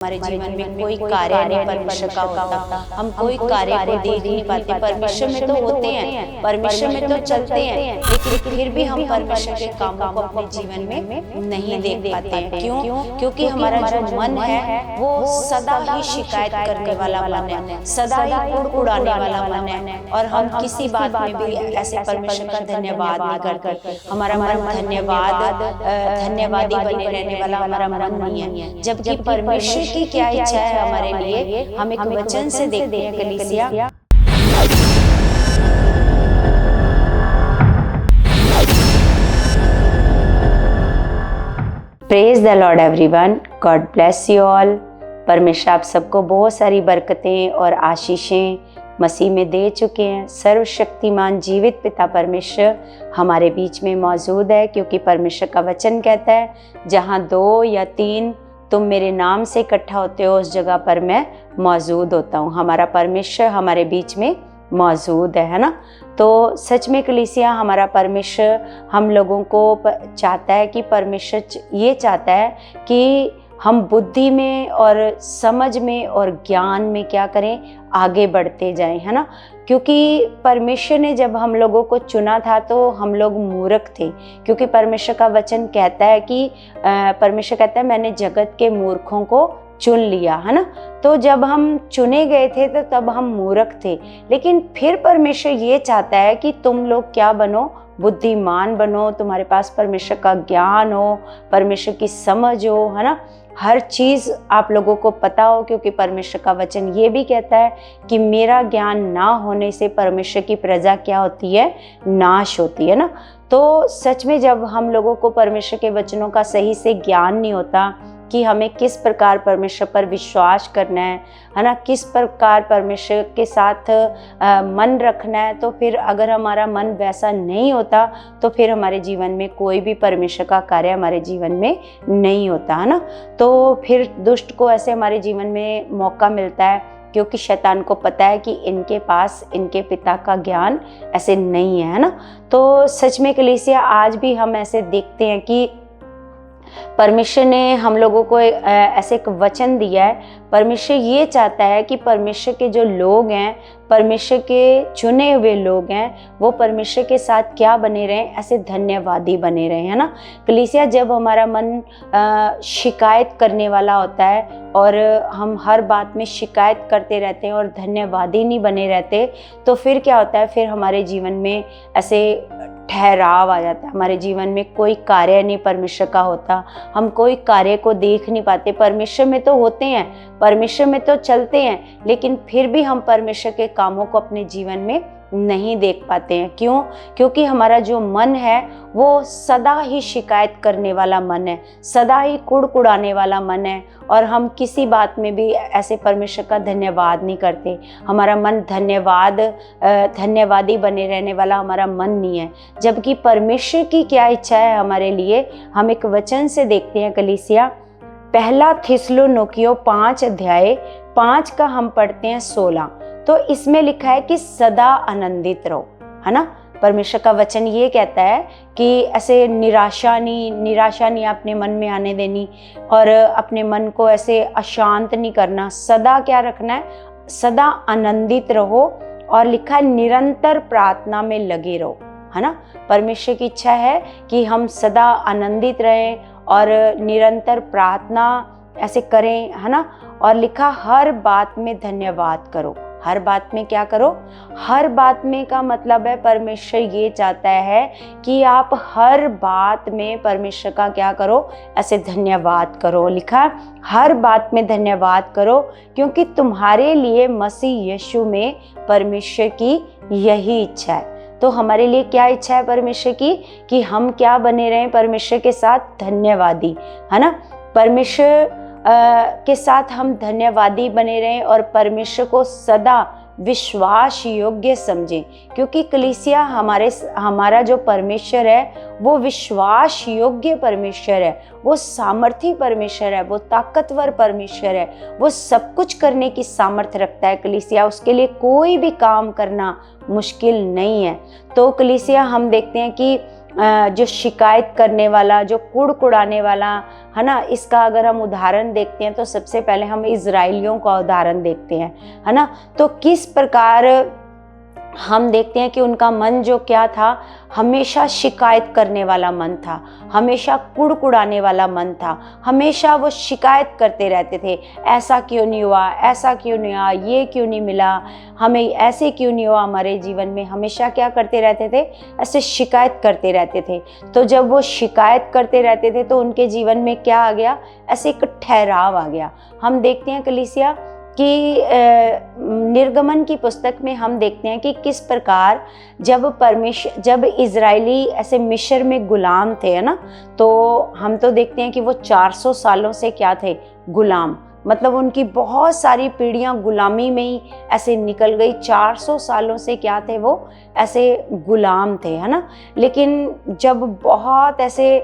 हमारे जीवन में कोई कार्य नहीं परमेश्वर का होता, हम कोई कार्य को देख नहीं पाते। परमेश्वर में तो होते हैं, परमेश्वर में तो चलते हैं, लेकिन फिर भी हम परमेश्वर के कामों को अपने जीवन में नहीं देख पाते हैं। क्यों? क्योंकि हमारा जो मन है वो सदा ही शिकायत करने वाला मन है, सदा ही कुड़कुड़ाने वाला मन है, और हम किसी बात में भी ऐसे परमेश्वर का धन्यवाद नहीं करते। हमारा मन धन्यवादी बने रहने वाला हमारा मन नहीं है, जबकि परमेश्वर की क्या इच्छा है हमारे लिए, हम एक वचन से देखते हैं कलीसिया। Praise the Lord everyone, God bless you all. परमेश्वर आप सबको बहुत सारी बरकतें और आशीषें मसीह में दे चुके हैं। सर्वशक्तिमान जीवित पिता परमेश्वर हमारे बीच में मौजूद है, क्योंकि परमेश्वर का वचन कहता है, जहाँ 2 या 3 तुम मेरे नाम से इकट्ठा होते हो, उस जगह पर मैं मौजूद होता हूँ। हमारा परमेश्वर हमारे बीच में मौजूद है ना। तो सच में कलीसिया, हमारा परमेश्वर हम लोगों को चाहता है कि परमेश्वर ये चाहता है कि हम बुद्धि में और समझ में और ज्ञान में क्या करें, आगे बढ़ते जाएं, है ना। क्योंकि परमेश्वर ने जब हम लोगों को चुना था तो हम लोग मूर्ख थे, क्योंकि परमेश्वर का वचन कहता है कि परमेश्वर कहता है, मैंने जगत के मूर्खों को चुन लिया, है ना। तो जब हम चुने गए थे तो तब हम मूर्ख थे, लेकिन फिर परमेश्वर ये चाहता है कि तुम लोग क्या बनो, बुद्धिमान बनो, तुम्हारे पास परमेश्वर का ज्ञान हो, परमेश्वर की समझ हो, है ना। हर चीज़ आप लोगों को पता हो, क्योंकि परमेश्वर का वचन ये भी कहता है कि मेरा ज्ञान ना होने से परमेश्वर की प्रजा क्या होती है, नाश होती है ना। तो सच में जब हम लोगों को परमेश्वर के वचनों का सही से ज्ञान नहीं होता कि हमें किस प्रकार परमेश्वर पर विश्वास करना है ना, किस प्रकार परमेश्वर के साथ मन रखना है, तो फिर अगर हमारा मन वैसा नहीं होता तो फिर हमारे जीवन में कोई भी परमेश्वर का कार्य हमारे जीवन में नहीं होता, है ना। तो फिर दुष्ट को ऐसे हमारे जीवन में मौका मिलता है, क्योंकि शैतान को पता है कि इनके पास इनके पिता का ज्ञान ऐसे नहीं है ना। तो सच में कलीसिया, आज भी हम ऐसे देखते हैं कि परमेश्वर ने हम लोगों को ऐसे एक वचन दिया है। परमेश्वर ये चाहता है कि परमेश्वर के जो लोग हैं, परमेश्वर के चुने हुए लोग हैं, वो परमेश्वर के साथ क्या बने रहें, ऐसे धन्यवादी बने रहें, है ना। कलीसिया, जब हमारा मन शिकायत करने वाला होता है और हम हर बात में शिकायत करते रहते हैं और धन्यवादी नहीं बने रहते, तो फिर क्या होता है, फिर हमारे जीवन में ऐसे ठहराव आ जाता है, हमारे जीवन में कोई कार्य नहीं परमेश्वर का होता, हम कोई कार्य को देख नहीं पाते। परमेश्वर में तो होते हैं, परमेश्वर में तो चलते हैं, लेकिन फिर भी हम परमेश्वर के कामों को अपने जीवन में नहीं देख पाते हैं। क्यों? क्योंकि हमारा जो मन है वो सदा ही शिकायत करने वाला मन है, सदा ही कुड़कुड़ाने वाला मन है, और हम किसी बात में भी ऐसे परमेश्वर का धन्यवाद नहीं करते। हमारा मन धन्यवादी बने रहने वाला हमारा मन नहीं है। जबकि परमेश्वर की क्या इच्छा है हमारे लिए, हम एक वचन से देखते हैं कलीसिया। पहला थिस्सलुनीकियों 5 अध्याय 5 का हम पढ़ते हैं 16। तो इसमें लिखा है कि सदा आनंदित रहो, है ना। परमेश्वर का वचन ये कहता है कि ऐसे निराशा नहीं अपने मन में आने देनी, और अपने मन को ऐसे अशांत नहीं करना, सदा क्या रखना है, सदा आनंदित रहो, और लिखा है निरंतर प्रार्थना में लगे रहो, है ना। परमेश्वर की इच्छा है कि हम सदा आनंदित रहें और निरंतर प्रार्थना ऐसे करें, है ना। और लिखा हर बात में धन्यवाद करो। हर बात में क्या करो, हर बात में का मतलब है परमेश्वर ये चाहता है कि आप हर बात में परमेश्वर का क्या करो, ऐसे धन्यवाद करो। लिखा हर बात में धन्यवाद करो, क्योंकि तुम्हारे लिए मसीह यीशु में परमेश्वर की यही इच्छा है। तो हमारे लिए क्या इच्छा है परमेश्वर की, कि हम क्या बने रहें परमेश्वर के साथ धन्यवादी, है ना। परमेश्वर के साथ हम धन्यवादी बने रहें और परमेश्वर को सदा विश्वास योग्य समझें, क्योंकि कलीसिया, हमारा जो परमेश्वर है वो विश्वास योग्य परमेश्वर है, वो सामर्थी परमेश्वर है, वो ताकतवर परमेश्वर है, वो सब कुछ करने की सामर्थ्य रखता है। कलीसिया, उसके लिए कोई भी काम करना मुश्किल नहीं है। तो कलीसिया, हम देखते हैं कि जो शिकायत करने वाला, जो कुड़कुड़ाने वाला, है ना, इसका अगर हम उदाहरण देखते हैं तो सबसे पहले हम इजराइलियों का उदाहरण देखते हैं, है ना। तो किस प्रकार हम देखते हैं कि उनका मन जो क्या था, हमेशा शिकायत करने वाला मन था, हमेशा कुड़कुड़ाने वाला मन था, हमेशा वो शिकायत करते रहते थे, ऐसा क्यों नहीं हुआ, ऐसा क्यों नहीं हुआ, ये क्यों नहीं मिला हमें, ऐसे क्यों नहीं हुआ हमारे जीवन में, हमेशा क्या करते रहते थे, ऐसे शिकायत करते रहते थे। तो जब वो शिकायत करते रहते थे तो उनके जीवन में क्या आ गया, ऐसे एक ठहराव आ गया। हम देखते हैं कलीसिया कि निर्गमन की पुस्तक में हम देखते हैं कि किस प्रकार जब इजरायली ऐसे मिस्र में गुलाम थे, है ना, तो हम तो देखते हैं कि वो 400 सालों से क्या थे, गुलाम, मतलब उनकी बहुत सारी पीढ़ियां गुलामी में ही ऐसे निकल गई। 400 सालों से क्या थे, वो ऐसे गुलाम थे, है ना। लेकिन जब बहुत ऐसे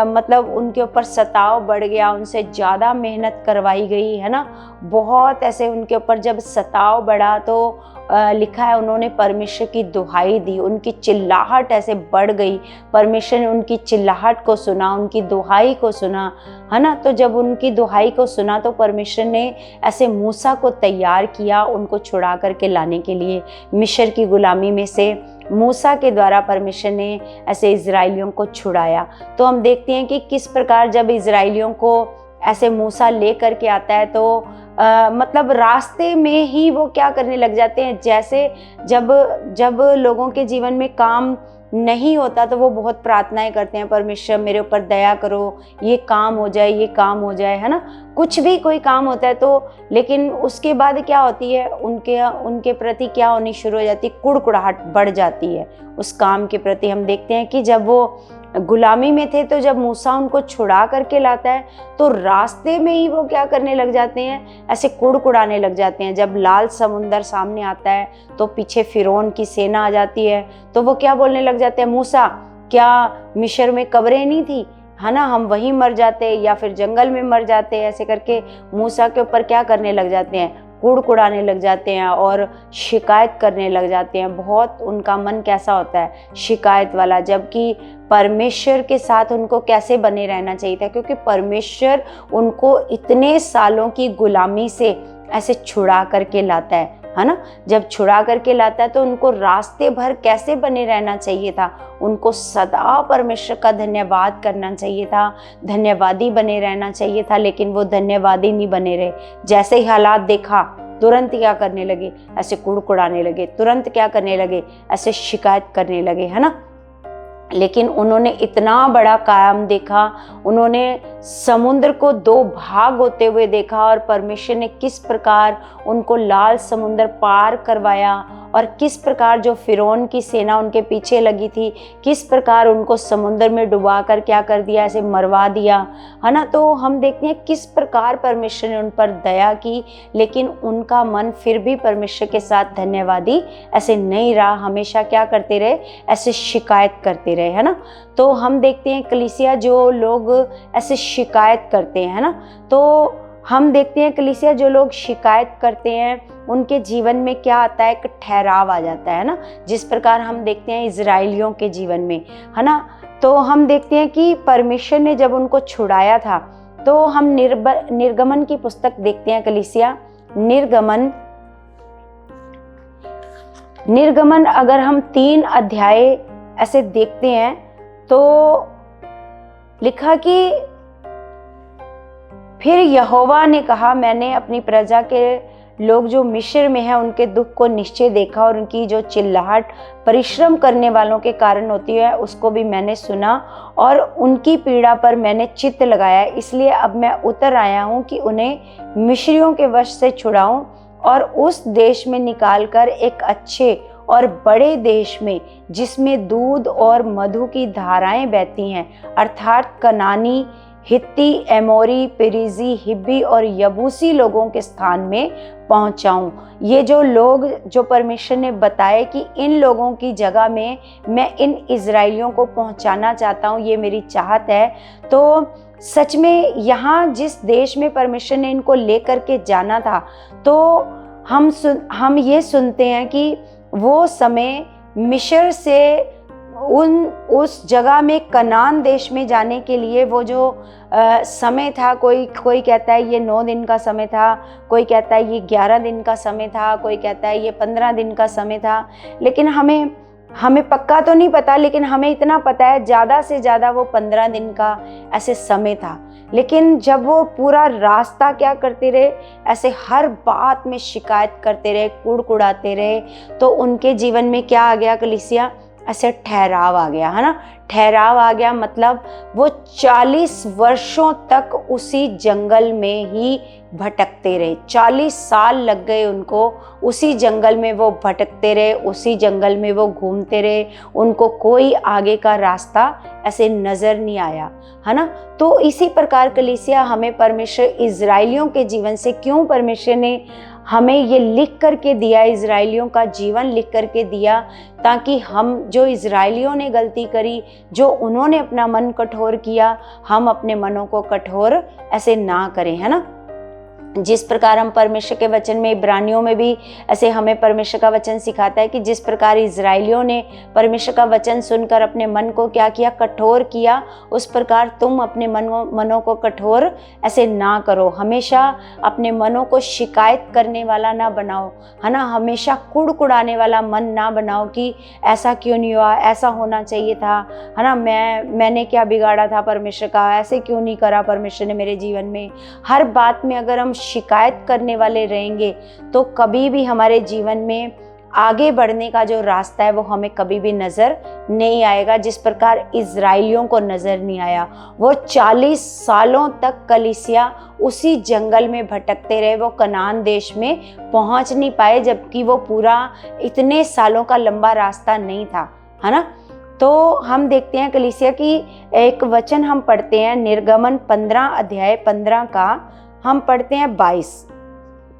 मतलब उनके ऊपर सताव बढ़ गया, उनसे ज़्यादा मेहनत करवाई गई, है ना, बहुत ऐसे उनके ऊपर जब सताव बढ़ा तो लिखा है उन्होंने परमेश्वर की दुहाई दी, उनकी चिल्लाहट ऐसे बढ़ गई, परमेश्वर ने उनकी चिल्लाहट को सुना, उनकी दुहाई को सुना, है ना। तो जब उनकी दुहाई को सुना तो परमेश्वर ने ऐसे मूसा को तैयार किया उनको छुड़ा करके लाने के लिए। मिस्र की गुलामी में से मूसा के द्वारा परमेश्वर ने ऐसे इजराइलियों को छुड़ाया। तो हम देखते हैं कि किस प्रकार जब इजराइलियों को ऐसे मूसा ले करके आता है तो मतलब रास्ते में ही वो क्या करने लग जाते हैं, जैसे जब लोगों के जीवन में काम नहीं होता तो वो बहुत प्रार्थनाएं करते हैं, परमेश्वर मेरे ऊपर दया करो, ये काम हो जाए, ये काम हो जाए, है ना। कुछ भी कोई काम होता है तो, लेकिन उसके बाद क्या होती है, उनके प्रति क्या होनी शुरू हो जाती है, कुड़कुड़ाहट बढ़ जाती है उस काम के प्रति। हम देखते हैं कि जब वो गुलामी में थे तो जब मूसा उनको छुड़ा करके लाता है तो रास्ते में ही वो क्या करने लग जाते हैं, ऐसे कुड़कुड़ाने लग जाते हैं। जब लाल समुंदर सामने आता है तो पीछे फिरौन की सेना आ जाती है तो वो क्या बोलने लग जाते हैं, मूसा क्या मिस्र में कब्रें नहीं थी, है ना, हम वहीं मर जाते या फिर जंगल में मर जाते। ऐसे करके मूसा के ऊपर क्या करने लग जाते हैं, कुड़कुड़ाने लग जाते हैं और शिकायत करने लग जाते हैं। बहुत उनका मन कैसा होता है, शिकायत वाला, जबकि परमेश्वर के साथ उनको कैसे बने रहना चाहिए था, क्योंकि परमेश्वर उनको इतने सालों की गुलामी से ऐसे छुड़ा करके लाता है ना। जब छुड़ा करके लाता है तो उनको रास्ते भर कैसे बने रहना चाहिए था, उनको सदा परमेश्वर का धन्यवाद करना चाहिए था, धन्यवादी बने रहना चाहिए था। लेकिन वो धन्यवादी नहीं बने रहे। जैसे ही हालात देखा तुरंत क्या करने लगे, ऐसे कुड़कुड़ाने लगे, तुरंत क्या करने लगे, ऐसे शिकायत करने लगे, है ना। लेकिन उन्होंने इतना बड़ा काम देखा, उन्होंने समुद्र को 2 भाग होते हुए देखा और परमेश्वर ने किस प्रकार उनको लाल समुद्र पार करवाया और किस प्रकार जो फिरौन की सेना उनके पीछे लगी थी, किस प्रकार उनको समुद्र में डुबा कर क्या कर दिया, ऐसे मरवा दिया, है ना। तो हम देखते हैं किस प्रकार परमेश्वर ने उन पर दया की, लेकिन उनका मन फिर भी परमेश्वर के साथ धन्यवादी ऐसे नहीं रहा, हमेशा क्या करते रहे, ऐसे शिकायत करते रहे, है ना। तो हम देखते हैं कलीसिया जो लोग ऐसे शिकायत करते हैं, है ना, तो हम देखते हैं कलीसिया जो लोग शिकायत करते हैं उनके जीवन में क्या आता है, एक ठहराव आ जाता है ना। जिस प्रकार हम देखते हैं इजराइलियों के जीवन में, है ना। तो हम देखते हैं कि परमेश्वर ने जब उनको छुड़ाया था तो हम निर्गमन की पुस्तक देखते हैं कलीसिया। निर्गमन अगर हम 3 अध्याय ऐसे देखते हैं तो लिखा कि फिर यहोवा ने कहा, मैंने अपनी प्रजा के लोग जो मिस्र में हैं उनके दुख को निश्चय देखा और उनकी जो चिल्लाहट परिश्रम करने वालों के कारण होती है उसको भी मैंने सुना और उनकी पीड़ा पर मैंने चित्त लगाया। इसलिए अब मैं उतर आया हूँ कि उन्हें मिस्रियों के वश से छुड़ाऊं और उस देश में निकालकर एक अच्छे और बड़े देश में, जिसमें दूध और मधु की धाराएं बहती हैं, अर्थात कनानी, हित्ती, एमोरी, पेरिजी, हिब्बी और यबूसी लोगों के स्थान में पहुंचाऊं। ये जो लोग जो परमेश्वर ने बताए कि इन लोगों की जगह में मैं इन इजराइलियों को पहुंचाना चाहता हूं, ये मेरी चाहत है। तो सच में यहाँ जिस देश में परमेश्वर ने इनको लेकर के जाना था, तो हम ये सुनते हैं कि वो समय मिस्र से उस जगह में कनान देश में जाने के लिए वो जो समय था, कोई कहता है ये 9 दिन का समय था, कोई कहता है ये 11 दिन का समय था, कोई कहता है ये 15 दिन का समय था, लेकिन हमें पक्का तो नहीं पता, लेकिन हमें इतना पता है ज़्यादा से ज़्यादा वो 15 दिन का ऐसे समय था। लेकिन जब वो पूरा रास्ता क्या करते रहे, ऐसे हर बात में शिकायत करते रहे, कुड़कुड़ाते रहे, तो उनके जीवन में क्या आ गया कलीसिया, ऐसे ठहराव आ गया, है ना। ठहराव आ गया मतलब वो 40 वर्षों तक उसी जंगल में ही भटकते रहे। 40 साल लग गए उनको, उसी जंगल में वो भटकते रहे, उसी जंगल में वो घूमते रहे, उनको कोई आगे का रास्ता ऐसे नज़र नहीं आया, है ना। तो इसी प्रकार कलीसिया हमें परमेश्वर इज़राइलियों के जीवन से, क्यों परमेश्वर ने हमें ये लिख करके दिया, इज़राइलियों का जीवन लिख करके दिया, ताकि हम, जो इज़राइलियों ने गलती करी, जो उन्होंने अपना मन कठोर किया, हम अपने मनों को कठोर ऐसे ना करें, है ना। जिस प्रकार हम परमेश्वर के वचन में, इब्रानियों में भी ऐसे हमें परमेश्वर का वचन सिखाता है कि जिस प्रकार इज़राइलियों ने परमेश्वर का वचन सुनकर अपने मन को क्या किया, कठोर किया, उस प्रकार तुम अपने मनों को कठोर ऐसे ना करो। हमेशा अपने मनों को शिकायत करने वाला ना बनाओ, है ना। हमेशा कुड़कुड़ाने वाला मन ना बनाओ कि ऐसा क्यों नहीं हुआ, ऐसा होना चाहिए था, है ना, मैंने क्या बिगाड़ा था परमेश्वर का, ऐसे क्यों नहीं करा परमेश्वर ने मेरे जीवन में। हर बात में अगर हम शिकायत करने वाले रहेंगे तो कभी भी हमारे जीवन में आगे बढ़ने का जो रास्ता है वो हमें कभी भी नज़र नहीं आएगा, जिस प्रकार इज़राइलियों को नज़र नहीं आया। वो 40 सालों तक कलीसिया उसी जंगल में भटकते रहे, वो कनान देश में पहुंच नहीं पाए, जबकि वो पूरा इतने सालों का लंबा रास्ता नहीं था, है ना। तो हम देखते हैं कलीसिया की एक वचन हम पढ़ते हैं, निर्गमन 15 अध्याय 15 का हम पढ़ते हैं 22।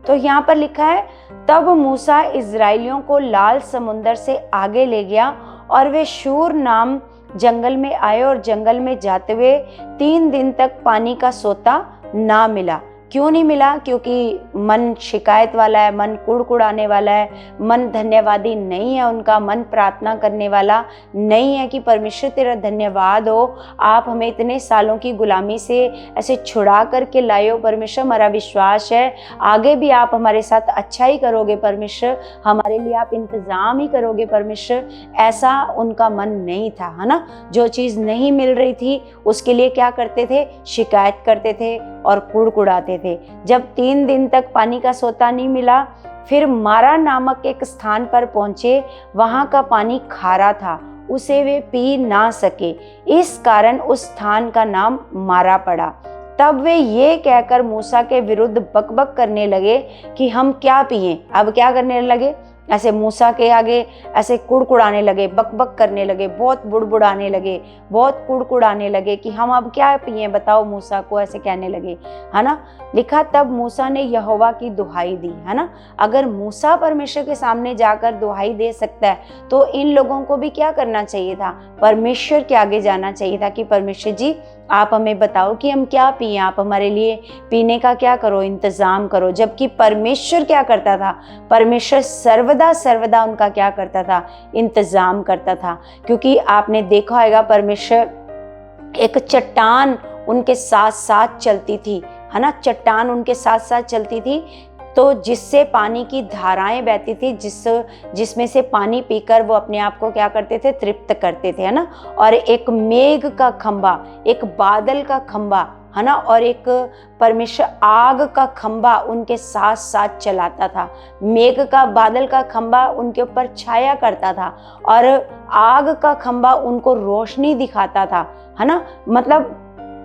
तो यहाँ पर लिखा है, तब मूसा इज़राइलियों को लाल समुंदर से आगे ले गया और वे शूर नाम जंगल में आए, और जंगल में जाते हुए 3 दिन तक पानी का सोता ना मिला। क्यों नहीं मिला? क्योंकि मन शिकायत वाला है, मन कुड़कुड़ाने वाला है, मन धन्यवादी नहीं है, उनका मन प्रार्थना करने वाला नहीं है कि परमेश्वर तेरा धन्यवाद हो, आप हमें इतने सालों की गुलामी से ऐसे छुड़ा करके लाए हो परमेश्वर, हमारा विश्वास है आगे भी आप हमारे साथ अच्छा ही करोगे परमेश्वर, हमारे लिए आप इंतज़ाम ही करोगे परमेश्वर। ऐसा उनका मन नहीं था, है ना। जो चीज़ नहीं मिल रही थी उसके लिए क्या करते थे? शिकायत करते थे और कुड़कुड़ाते थे। जब 3 दिन तक पानी का सोता नहीं मिला, फिर मारा नामक एक स्थान पर पहुंचे, वहां का पानी खारा था, उसे वे पी ना सके, इस कारण उस स्थान का नाम मारा पड़ा। तब वे ये कहकर मूसा के विरुद्ध बकबक करने लगे कि हम क्या पिएं। अब क्या करने लगे? ऐसे मूसा के आगे ऐसे कुड़कुड़ाने लगे, बकबक करने लगे, बहुत बुड़बुड़ाने लगे, बहुत कुड़कुड़ाने लगे कि हम अब क्या पिएं, बताओ मूसा को, ऐसे कहने लगे, है ना। लिखा, तब मूसा ने यहोवा की दुहाई दी, है ना। अगर मूसा परमेश्वर के सामने जाकर दुहाई दे सकता है तो इन लोगों को भी क्या करना चाहिए था? परमेश्वर के आगे जाना चाहिए था कि परमेश्वर जी आप हमें बताओ कि हम क्या पिएं, आप हमारे लिए पीने का क्या करो, इंतज़ाम करो। जबकि परमेश्वर क्या करता था? परमेश्वर सर्वदा उनका क्या करता था? इंतज़ाम करता था। क्योंकि आपने देखा होगा परमेश्वर एक चट्टान उनके साथ साथ चलती थी, है ना। चट्टान उनके साथ साथ चलती थी, तो जिससे पानी की धाराएं बहती थी, जिसमें से पानी पीकर वो अपने आप को क्या करते थे? तृप्त करते थे, है ना। और एक मेघ का खंबा, एक बादल का खंबा, है ना, और एक परमेश्वर आग का खंबा उनके साथ साथ चलाता था। मेघ का, बादल का खंबा उनके ऊपर छाया करता था और आग का खंबा उनको रोशनी दिखाता था, है ना। मतलब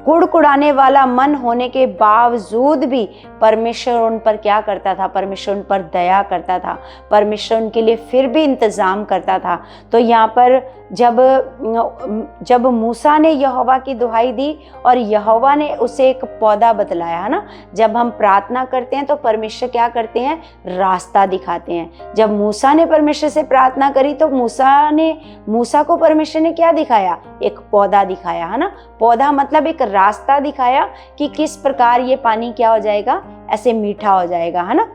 कुड़कुड़ाने वाला मन होने के बावजूद भी परमेश्वर उन पर क्या करता था? परमेश्वर उन पर दया करता था, परमेश्वर उनके लिए फिर भी इंतज़ाम करता था। तो यहाँ पर जब मूसा ने यहोवा की दुहाई दी और यहोवा ने उसे एक पौधा बतलाया, है ना। जब हम प्रार्थना करते हैं तो परमेश्वर क्या करते हैं? रास्ता दिखाते हैं। जब मूसा ने परमेश्वर से प्रार्थना करी तो मूसा को परमेश्वर ने क्या दिखाया? एक पौधा दिखाया, है ना। पौधा मतलब एक रास्ता दिखाया कि किस प्रकार ये पानी क्या हो जाएगा? ऐसे मीठा हो जाएगा, है ना।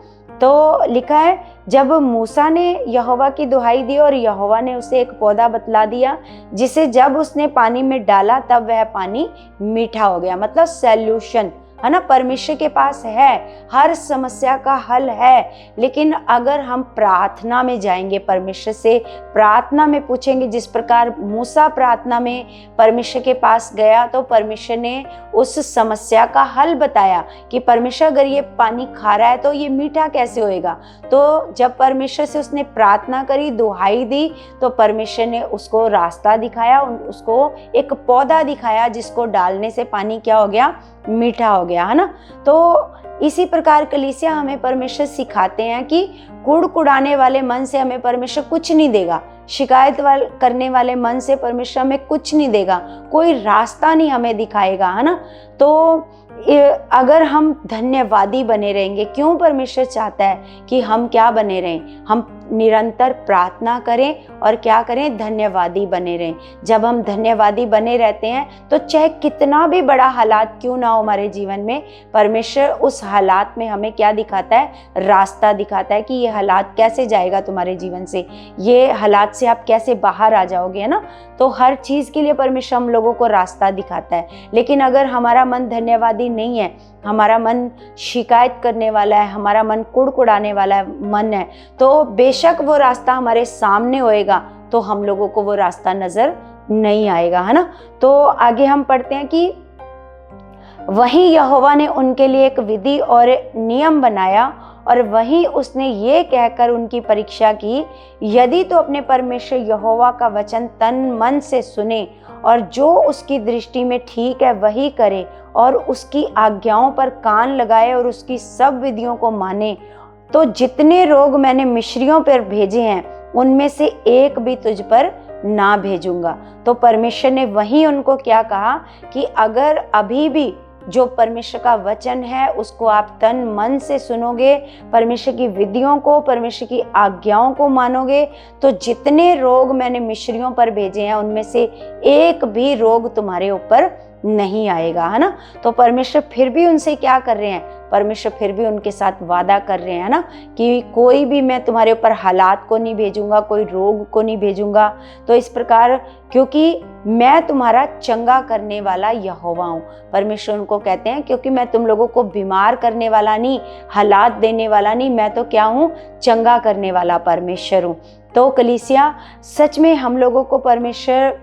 तो लिखा है, जब मूसा ने यहोवा की दुहाई दी और यहोवा ने उसे एक पौधा बतला दिया, जिसे जब उसने पानी में डाला तब वह पानी मीठा हो गया। मतलब सॉल्यूशन है ना, परमेश्वर के पास है, हर समस्या का हल है। लेकिन अगर हम प्रार्थना में जाएंगे, परमेश्वर से प्रार्थना में पूछेंगे, जिस प्रकार मूसा प्रार्थना में परमेश्वर के पास गया तो परमेश्वर ने उस समस्या का हल बताया कि परमेश्वर अगर ये पानी खारा है तो ये मीठा कैसे होएगा। तो जब परमेश्वर से उसने प्रार्थना करी, दुहाई दी, तो परमेश्वर ने उसको रास्ता दिखाया, उसको एक पौधा दिखाया जिसको डालने से पानी क्या हो गया, मीठा हो गया, है ना। तो इसी प्रकार कलीसिया हमें परमेश्वर सिखाते हैं कि कुड़कुड़ाने वाले मन से हमें परमेश्वर कुछ नहीं देगा, शिकायत करने वाले मन से परमेश्वर हमें कुछ नहीं देगा, कोई रास्ता नहीं हमें दिखाएगा, है ना। तो अगर हम धन्यवादी बने रहेंगे, क्यों परमेश्वर चाहता है कि हम क्या बने रहें, हम निरंतर प्रार्थना करें और क्या करें, धन्यवादी बने रहें। जब हम धन्यवादी बने रहते हैं तो चाहे कितना भी बड़ा हालात क्यों ना हो हमारे जीवन में, परमेश्वर उस हालात में हमें क्या दिखाता है, रास्ता दिखाता है कि ये हालात कैसे जाएगा तुम्हारे जीवन से, ये हालात से आप कैसे बाहर आ जाओगे, है ना। तो हर चीज़ के लिए परमेश्वर हम लोगों को रास्ता दिखाता है। लेकिन अगर हमारा मन धन्यवादी नहीं है, हमारा मन शिकायत करने वाला है, हमारा मन कुड़कुड़ाने वाला मन है, तो बेशक वो रास्ता हमारे सामने होएगा तो हम लोगों को वो रास्ता नजर नहीं आएगा, है ना। तो आगे हम पढ़ते हैं कि वहीं यहोवा ने उनके लिए एक विधि और नियम बनाया और वहीं उसने ये कहकर उनकी परीक्षा की, यदि तो अपने परमेश्वर यहोवा का वचन तन मन से सुने और जो उसकी दृष्टि में ठीक है वही करे और उसकी आज्ञाओं पर कान लगाए और उसकी सब विधियों को माने, तो जितने रोग मैंने मिस्रियों पर भेजे हैं उनमें से एक भी तुझ पर ना भेजूंगा। तो परमेश्वर ने वहीं उनको क्या कहा कि अगर अभी भी जो परमेश्वर का वचन है उसको आप तन मन से सुनोगे, परमेश्वर की विधियों को, परमेश्वर की आज्ञाओं को मानोगे, तो जितने रोग मैंने मिस्रियों पर भेजे हैं उनमें से एक भी रोग तुम्हारे ऊपर नहीं आएगा, है ना। तो परमेश्वर फिर भी उनसे क्या कर रहे हैं, परमेश्वर फिर भी उनके साथ वादा कर रहे हैं ना कि कोई भी मैं तुम्हारे ऊपर हालात को नहीं भेजूंगा, कोई रोग को नहीं भेजूंगा। तो इस प्रकार, क्योंकि मैं तुम्हारा चंगा करने वाला यहोवा हूँ। परमेश्वर उनको कहते हैं क्योंकि मैं तुम लोगों को बीमार करने वाला नहीं, हालात देने वाला नहीं, मैं तो क्या हूँ, चंगा करने वाला परमेश्वर हूँ। तो कलीसिया, सच में हम लोगों को परमेश्वर,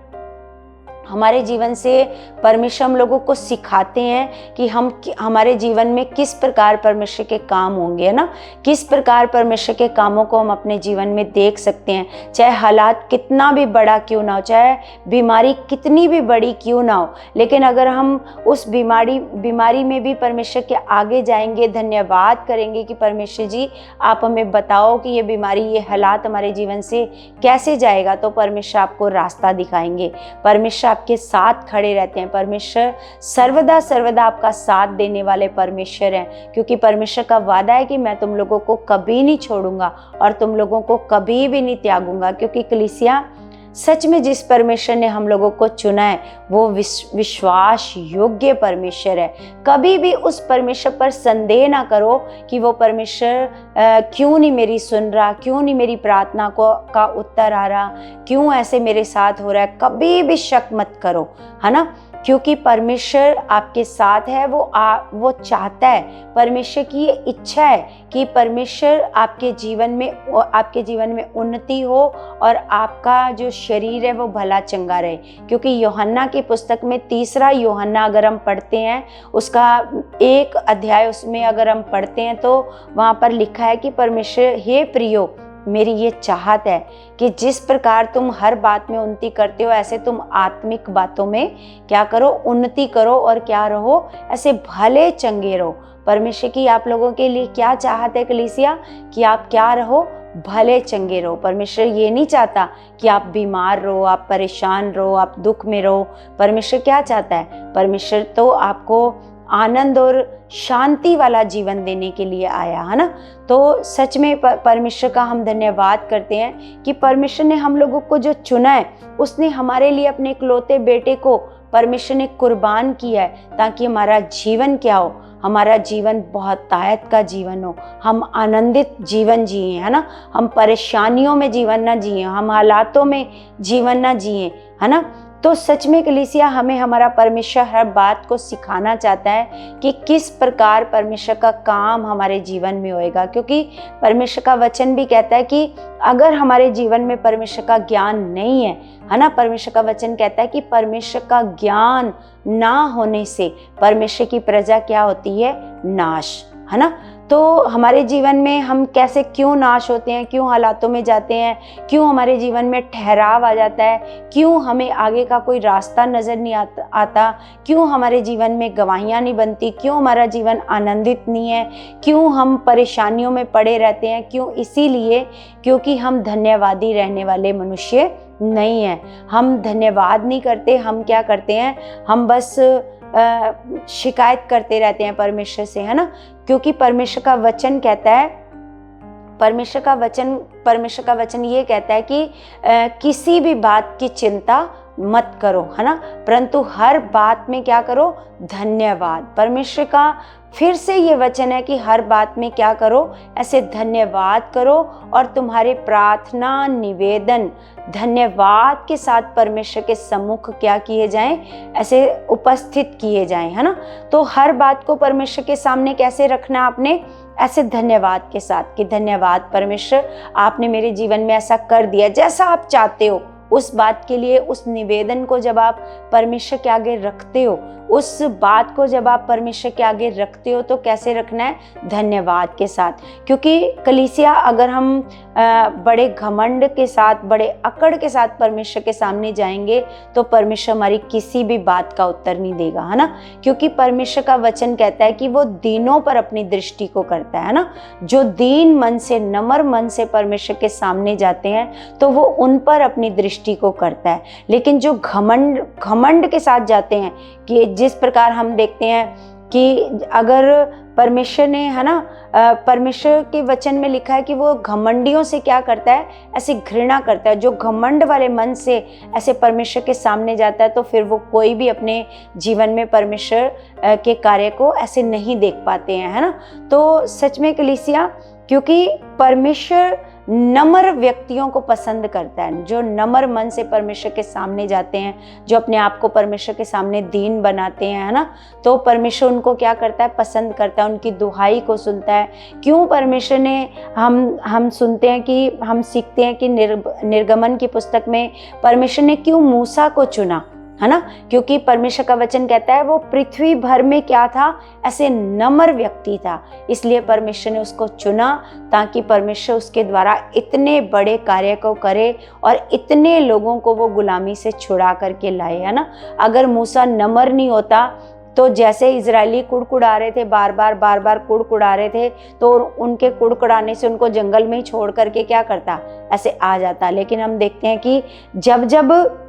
हमारे जीवन से परमेश्वर हम लोगों को सिखाते हैं कि हम हमारे जीवन में किस प्रकार परमेश्वर के काम होंगे, है ना, किस प्रकार परमेश्वर के कामों को हम अपने जीवन में देख सकते हैं। चाहे हालात कितना भी बड़ा क्यों ना हो, चाहे बीमारी कितनी भी बड़ी क्यों ना हो, लेकिन अगर हम उस बीमारी में भी परमेश्वर के आगे जाएंगे, धन्यवाद करेंगे कि परमेश्वर जी आप हमें बताओ कि ये बीमारी, ये हालात हमारे जीवन से कैसे जाएगा, तो परमेश्वर आपको रास्ता दिखाएंगे। परमेश्वर आपके साथ खड़े रहते हैं। परमेश्वर सर्वदा सर्वदा आपका साथ देने वाले परमेश्वर हैं, क्योंकि परमेश्वर का वादा है कि मैं तुम लोगों को कभी नहीं छोड़ूंगा और तुम लोगों को कभी भी नहीं त्यागूंगा। क्योंकि कलीसिया, सच में जिस परमेश्वर ने हम लोगों को चुना है वो विश्वास योग्य परमेश्वर है। कभी भी उस परमेश्वर पर संदेह ना करो कि वो परमेश्वर क्यों नहीं मेरी सुन रहा, क्यों नहीं मेरी प्रार्थना का उत्तर आ रहा, क्यों ऐसे मेरे साथ हो रहा है। कभी भी शक मत करो, है ना, क्योंकि परमेश्वर आपके साथ है। वो चाहता है, परमेश्वर की ये इच्छा है कि परमेश्वर आपके जीवन में उन्नति हो और आपका जो शरीर है वो भला चंगा रहे। क्योंकि यूहन्ना की पुस्तक में 3 यूहन्ना अगर हम पढ़ते हैं, उसका 1 अध्याय उसमें अगर हम पढ़ते हैं तो वहाँ पर लिखा है कि परमेश्वर, हे प्रियो, मेरी ये चाहत है कि जिस प्रकार तुम हर बात में उन्नति करते हो, ऐसे तुम आत्मिक बातों में क्या करो, उन्नति करो और क्या रहो, ऐसे भले चंगे रहो। परमेश्वर की आप लोगों के लिए क्या चाहत है कलीसिया, कि आप क्या रहो, भले चंगे रहो। परमेश्वर ये नहीं चाहता कि आप बीमार रहो, आप परेशान रहो, आप दुख में रहो। परमेश्वर क्या चाहता है, परमेश्वर तो आपको आनंद और शांति वाला जीवन देने के लिए आया, है ना। तो सच में परमेश्वर का हम धन्यवाद करते हैं कि परमेश्वर ने हम लोगों को जो चुना है, उसने हमारे लिए अपने इकलौते बेटे को परमेश्वर ने कुर्बान किया है ताकि हमारा जीवन क्या हो, हमारा जीवन बहुतायत का जीवन हो, हम आनंदित जीवन जिए, है ना, हम परेशानियों में जीवन ना जिए, हम हालातों में जीवन ना जिए, है ना। तो सच में कलीसिया हमें हमारा परमेश्वर हर बात को सिखाना चाहता है कि किस प्रकार परमेश्वर का काम हमारे जीवन में होएगा, क्योंकि परमेश्वर का वचन भी कहता है कि अगर हमारे जीवन में परमेश्वर का ज्ञान नहीं है ना, परमेश्वर का वचन कहता है कि परमेश्वर का ज्ञान ना होने से परमेश्वर की प्रजा क्या होती है, नाश, है ना। तो हमारे जीवन में हम कैसे क्यों नाश होते हैं, क्यों हालातों में जाते हैं, क्यों हमारे जीवन में ठहराव आ जाता है, क्यों हमें आगे का कोई रास्ता नज़र नहीं आता, क्यों हमारे जीवन में गवाहियाँ नहीं बनती, क्यों हमारा जीवन आनंदित नहीं है, क्यों हम परेशानियों में पड़े रहते हैं, क्यों, इसीलिए क्योंकि हम धन्यवादी रहने वाले मनुष्य नहीं हैं। हम धन्यवाद नहीं करते, हम क्या करते हैं, हम बस शिकायत करते रहते हैं परमेश्वर से, है ना। क्योंकि परमेश्वर का वचन कहता है, परमेश्वर का वचन ये कहता है कि किसी भी बात की चिंता मत करो, है ना, परंतु हर बात में क्या करो, धन्यवाद। परमेश्वर का फिर से ये वचन है कि हर बात में क्या करो, ऐसे धन्यवाद करो और तुम्हारे प्रार्थना निवेदन धन्यवाद के साथ परमेश्वर के सम्मुख क्या किए जाएं, ऐसे उपस्थित किए जाएं, है ना। तो हर बात को परमेश्वर के सामने कैसे रखना आपने, ऐसे धन्यवाद के साथ कि धन्यवाद परमेश्वर, आपने मेरे जीवन में ऐसा कर दिया जैसा आप चाहते हो। उस बात के लिए उस निवेदन को जब आप परमेश्वर के आगे रखते हो, उस बात को जब आप परमेश्वर के आगे रखते हो तो कैसे रखना है, धन्यवाद के साथ। क्योंकि कलीसिया अगर हम बड़े घमंड के साथ, बड़े अकड़ के साथ परमेश्वर के सामने जाएंगे तो परमेश्वर हमारी किसी भी बात का उत्तर नहीं देगा, है ना। क्योंकि परमेश्वर का वचन कहता है कि वो दीनों पर अपनी दृष्टि को करता है ना। जो दीन मन से, नम्र मन से परमेश्वर के सामने जाते हैं तो वो उन पर अपनी दृष्टि को करता है। लेकिन जो घमंड के साथ जाते हैं, कि जिस प्रकार हम देखते हैं कि अगर परमेश्वर ने, है ना, परमेश्वर के वचन में लिखा है कि वो घमंडियों से क्या करता है, ऐसी घृणा करता है। जो घमंड वाले मन से ऐसे परमेश्वर के सामने जाता है तो फिर वो कोई भी अपने जीवन में परमेश्वर के कार्य को ऐसे नहीं देख पाते हैं, है ना। तो सच में कलीसिया, क्योंकि परमेश्वर नम्र व्यक्तियों को पसंद करता है, जो नम्र मन से परमेश्वर के सामने जाते हैं, जो अपने आप को परमेश्वर के सामने दीन बनाते हैं, है ना। तो परमेश्वर उनको क्या करता है, पसंद करता है, उनकी दुहाई को सुनता है। क्यों परमेश्वर ने, हम सुनते हैं कि, हम सीखते हैं कि निर्गमन की पुस्तक में परमेश्वर ने क्यों मूसा को चुना, है ना। क्योंकि परमेश्वर का वचन कहता है वो पृथ्वी भर में क्या था, ऐसे नम्र व्यक्ति था, इसलिए परमेश्वर ने उसको चुना ताकि परमेश्वर उसके द्वारा इतने बड़े कार्य को करे और इतने लोगों को वो गुलामी से छुड़ा करके लाए, है ना। अगर मूसा नम्र नहीं होता तो जैसे इजरायली कुड़कुड़ा रहे थे, बार बार कुड़कुड़ा रहे थे, तो उनके कुड़कुड़ाने से उनको जंगल में ही छोड़ करके क्या करता, ऐसे आ जाता। लेकिन हम देखते हैं कि जब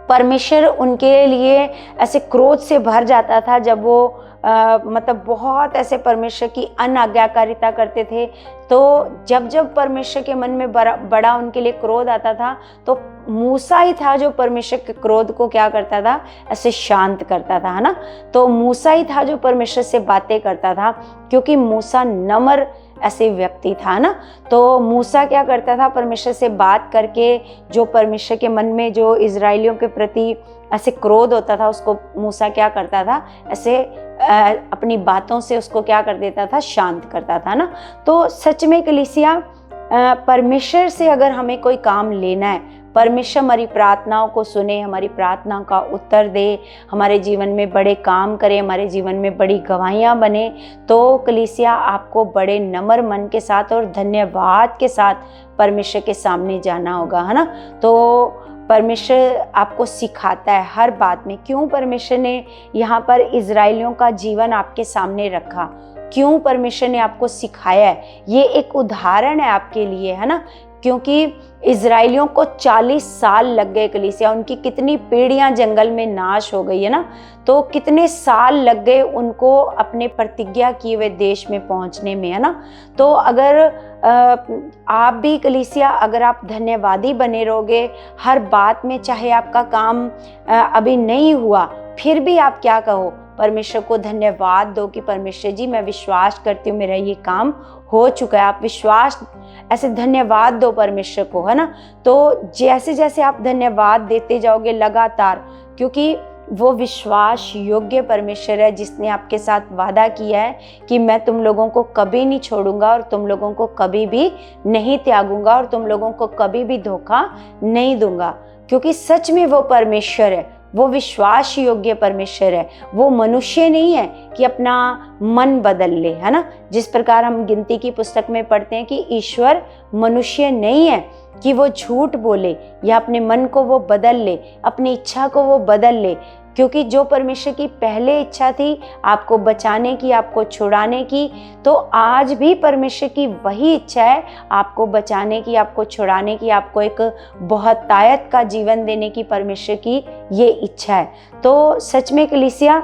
परमेश्वर उनके लिए ऐसे क्रोध से भर जाता था, जब वो मतलब बहुत ऐसे परमेश्वर की अनाज्ञाकारिता करते थे, तो जब परमेश्वर के मन में बड़ा उनके लिए क्रोध आता था तो मूसा ही था जो परमेश्वर के क्रोध को क्या करता था, ऐसे शांत करता था, है ना। तो मूसा ही था जो परमेश्वर से बातें करता था, क्योंकि मूसा नम्र ऐसे व्यक्ति था ना। तो मूसा क्या करता था, परमेश्वर से बात करके जो परमेश्वर के मन में जो इजराइलियों के प्रति ऐसे क्रोध होता था, उसको मूसा क्या करता था, ऐसे अपनी बातों से उसको क्या कर देता था, शांत करता था ना। तो सच में कलीसिया, परमेश्वर से अगर हमें कोई काम लेना है, परमेश्वर हमारी प्रार्थनाओं को सुने, हमारी प्रार्थनाओं का उत्तर दे, हमारे जीवन में बड़े काम करे, हमारे जीवन में बड़ी गवाहियाँ बने, तो कलीसिया आपको बड़े नम्र मन के साथ और धन्यवाद के साथ परमेश्वर के सामने जाना होगा, है ना। तो परमेश्वर आपको सिखाता है हर बात में। क्यों परमेश्वर ने यहाँ पर इजराइलियों का जीवन आपके सामने रखा, क्यों परमेश्वर ने आपको सिखाया है, ये एक उदाहरण है आपके लिए, है ना। क्योंकि इजराइलियों को 40 साल लग गए कलीसिया, उनकी कितनी पीढ़ियां जंगल में नाश हो गई है ना। तो कितने साल लग गए उनको अपने प्रतिज्ञा किए हुए देश में पहुंचने में, है ना। तो अगर आप भी कलीसिया, अगर आप धन्यवादी बने रहोगे हर बात में, चाहे आपका काम अभी नहीं हुआ फिर भी आप क्या कहो, परमेश्वर को धन्यवाद दो कि परमेश्वर जी मैं विश्वास करती हूँ मेरा ये काम हो चुका है। आप विश्वास ऐसे धन्यवाद दो परमेश्वर को, है ना। तो जैसे जैसे आप धन्यवाद देते जाओगे लगातार, क्योंकि वो विश्वास योग्य परमेश्वर है जिसने आपके साथ वादा किया है कि मैं तुम लोगों को कभी नहीं छोड़ूंगा और तुम लोगों को कभी भी नहीं त्यागूंगा और तुम लोगों को कभी भी धोखा नहीं दूंगा। क्योंकि सच में वो परमेश्वर है, वो विश्वास योग्य परमेश्वर है। वो मनुष्य नहीं है कि अपना मन बदल ले, है ना। जिस प्रकार हम गिनती की पुस्तक में पढ़ते हैं कि ईश्वर मनुष्य नहीं है कि वो झूठ बोले या अपने मन को वो बदल ले, अपनी इच्छा को वो बदल ले। क्योंकि जो परमेश्वर की पहले इच्छा थी आपको बचाने की, आपको छुड़ाने की, तो आज भी परमेश्वर की वही इच्छा है आपको बचाने की, आपको छुड़ाने की, आपको एक बहुतायत का जीवन देने की परमेश्वर की ये इच्छा है। तो सच में कलीसिया,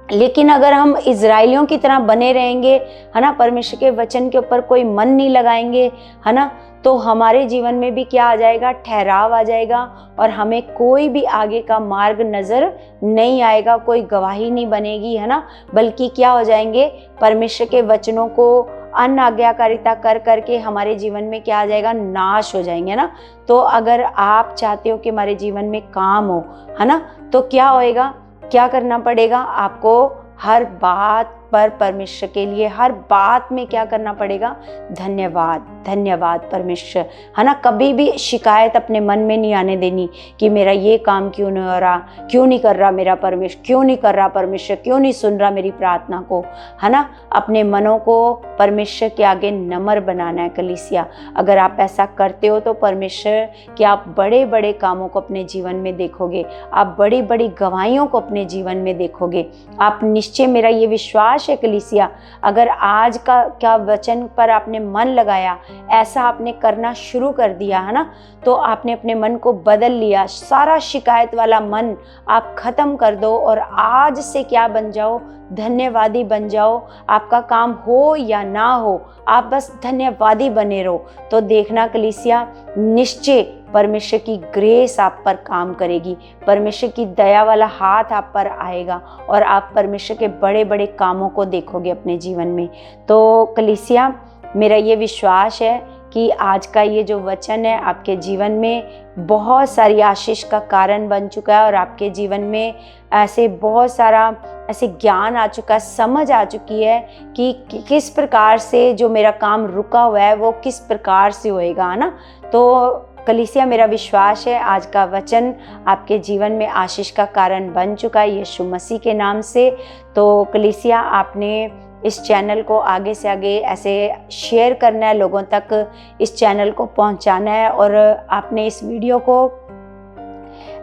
लेकिन अगर हम इजराइलियों की तरह बने रहेंगे, है ना, परमेश्वर के वचन के ऊपर कोई मन नहीं लगाएंगे, है ना, तो हमारे जीवन में भी क्या आ जाएगा, ठहराव आ जाएगा और हमें कोई भी आगे का मार्ग नजर नहीं आएगा, कोई गवाही नहीं बनेगी, है ना। बल्कि क्या हो जाएंगे, परमेश्वर के वचनों को अनाज्ञाकारिता कर करके हमारे जीवन में क्या आ जाएगा, नाश हो जाएंगे ना। तो अगर आप चाहते हो कि हमारे जीवन में काम हो, है ना, तो क्या होएगा, क्या करना पड़ेगा आपको, हर बात पर परमेश्वर के लिए, हर बात में क्या करना पड़ेगा, धन्यवाद, धन्यवाद परमेश्वर, है ना। कभी भी शिकायत अपने मन में नहीं आने देनी कि मेरा ये काम क्यों नहीं हो रहा, क्यों नहीं कर रहा मेरा परमेश्वर, क्यों नहीं कर रहा परमेश्वर, क्यों नहीं सुन रहा मेरी प्रार्थना को, है ना। अपने मनों को परमेश्वर के आगे नम्र बनाना है कलीसिया। अगर आप ऐसा करते हो तो परमेश्वर कि आप बड़े बड़े कामों को अपने जीवन में देखोगे, आप बड़ी बड़ी गवाहियों को अपने जीवन में देखोगे। आप निश्चय, मेरा ये विश्वास है कलीसिया, अगर आज का क्या वचन पर आपने मन लगाया, ऐसा आपने करना शुरू कर दिया, है ना, तो आपने अपने मन को बदल लिया। सारा शिकायत वाला मन आप खत्म कर दो और आज से क्या बन जाओ, धन्यवादी बन जाओ। आपका काम हो या ना हो, आप बस धन्यवादी बने रहो। तो देखना कलीसिया, निश्चय परमेश्वर की ग्रेस आप पर काम करेगी, परमेश्वर की दया वाला हाथ आप पर आएगा और आप परमेश्वर के बड़े बड़े कामों को देखोगे अपने जीवन में। तो कलीसिया, मेरा ये विश्वास है कि आज का ये जो वचन है आपके जीवन में बहुत सारी आशीष का कारण बन चुका है और आपके जीवन में ऐसे बहुत सारा ऐसे ज्ञान आ चुका है, समझ आ चुकी है कि किस प्रकार से जो मेरा काम रुका हुआ है वो किस प्रकार से होएगा, है ना। तो कलीसिया, मेरा विश्वास है आज का वचन आपके जीवन में आशीष का कारण बन चुका है यीशु मसीह के नाम से। तो कलीसिया, आपने इस चैनल को आगे से आगे ऐसे शेयर करना है, लोगों तक इस चैनल को पहुंचाना है और आपने इस वीडियो को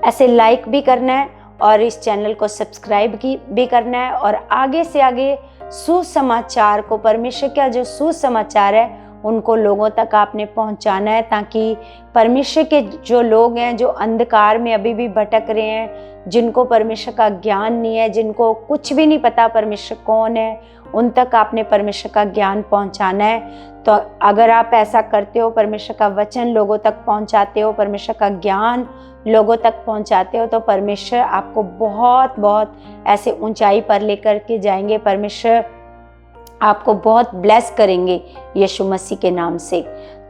ऐसे लाइक भी करना है और इस चैनल को सब्सक्राइब भी करना है और आगे से आगे सुसमाचार को, परमेश्वर का जो सुसमाचार है उनको लोगों तक आपने पहुंचाना है, ताकि परमेश्वर के जो लोग हैं, जो अंधकार में अभी भी भटक रहे हैं, जिनको परमेश्वर का ज्ञान नहीं है, जिनको कुछ भी नहीं पता परमेश्वर कौन है, उन तक आपने परमेश्वर का ज्ञान पहुंचाना है। तो अगर आप ऐसा करते हो, परमेश्वर का वचन लोगों तक पहुंचाते हो, परमेश्वर का ज्ञान लोगों तक पहुंचाते हो, तो परमेश्वर आपको बहुत बहुत ऐसे ऊंचाई पर लेकर के जाएंगे। परमेश्वर आपको बहुत ब्लेस करेंगे यीशु मसीह के नाम से।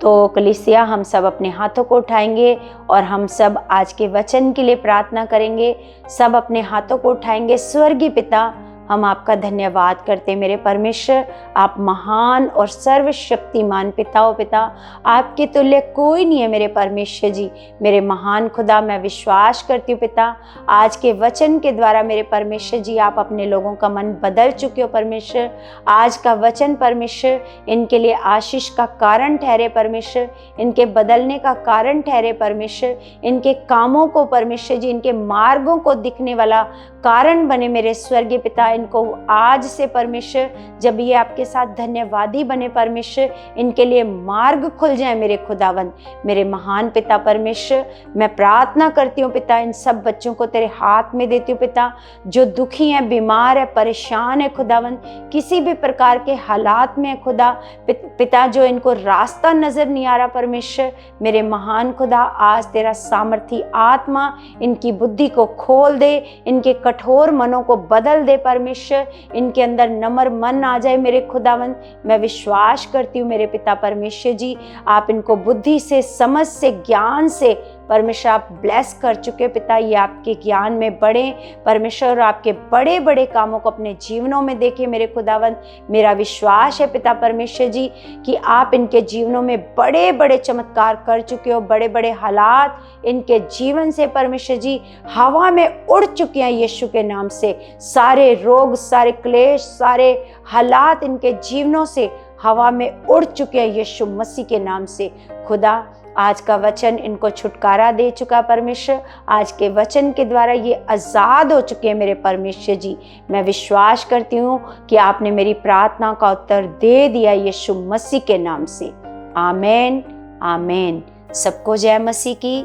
तो कलीसिया, हम सब अपने हाथों को उठाएंगे और हम सब आज के वचन के लिए प्रार्थना करेंगे। सब अपने हाथों को उठाएंगे। स्वर्गीय पिता, हम आपका धन्यवाद करते हैं मेरे परमेश्वर, आप महान और सर्वशक्तिमान पिता हो। पिता, आपके तुल्य कोई नहीं है मेरे परमेश्वर जी, मेरे महान खुदा। मैं विश्वास करती हूँ पिता, आज के वचन के द्वारा मेरे परमेश्वर जी आप अपने लोगों का मन बदल चुके हो परमेश्वर। आज का वचन परमेश्वर इनके लिए आशीष का कारण ठहरे परमेश्वर, इनके बदलने का कारण ठहरे परमेश्वर, इनके कामों को परमेश्वर जी, इनके मार्गों को दिखने वाला कारण बने मेरे स्वर्गीय पिता। इनको आज से परमेश्वर, जब ये आपके साथ धन्यवादी बने परमेश्वर, इनके लिए मार्ग खुल जाए मेरे खुदावंद। मेरे महान पिता परमेश्वर, मैं प्रार्थना करती हूँ पिता, इन सब बच्चों को तेरे हाथ में देती हूँ पिता, जो दुखी हैं, बीमार है, परेशान है खुदावंद, किसी भी प्रकार के हालात में है खुदा। पिता, जो इनको रास्ता नजर नहीं आ रहा परमेश्वर, मेरे महान खुदा, आज तेरा सामर्थी आत्मा इनकी बुद्धि को खोल दे, इनके कठोर मनों को बदल दे परमेश्वर, इनके अंदर नम्र मन आ जाए मेरे खुदावंद। मैं विश्वास करती हूँ मेरे पिता परमेश्वर जी, आप इनको बुद्धि से, समझ से, ज्ञान से परमेश्वर आप ब्लेस कर चुके पिता। ये आपके ज्ञान में बढ़े परमेश्वर, और आपके बड़े बड़े कामों को अपने जीवनों में देखे मेरे खुदावंद। मेरा विश्वास है पिता परमेश्वर जी कि आप इनके जीवनों में बड़े बड़े चमत्कार कर चुके हो। बड़े बड़े हालात इनके जीवन से परमेश्वर जी हवा में उड़ चुके हैं यीशु के नाम से। सारे रोग, सारे क्लेश, सारे हालात इनके जीवनों से हवा में उड़ चुके हैं यीशु मसीह के नाम से। खुदा, आज का वचन इनको छुटकारा दे चुका परमेश्वर। आज के वचन के द्वारा ये आज़ाद हो चुके हैं मेरे परमेश्वर जी। मैं विश्वास करती हूँ कि आपने मेरी प्रार्थना का उत्तर दे दिया यीशु मसीह के नाम से। आमीन, आमीन। सबको जय मसीह की।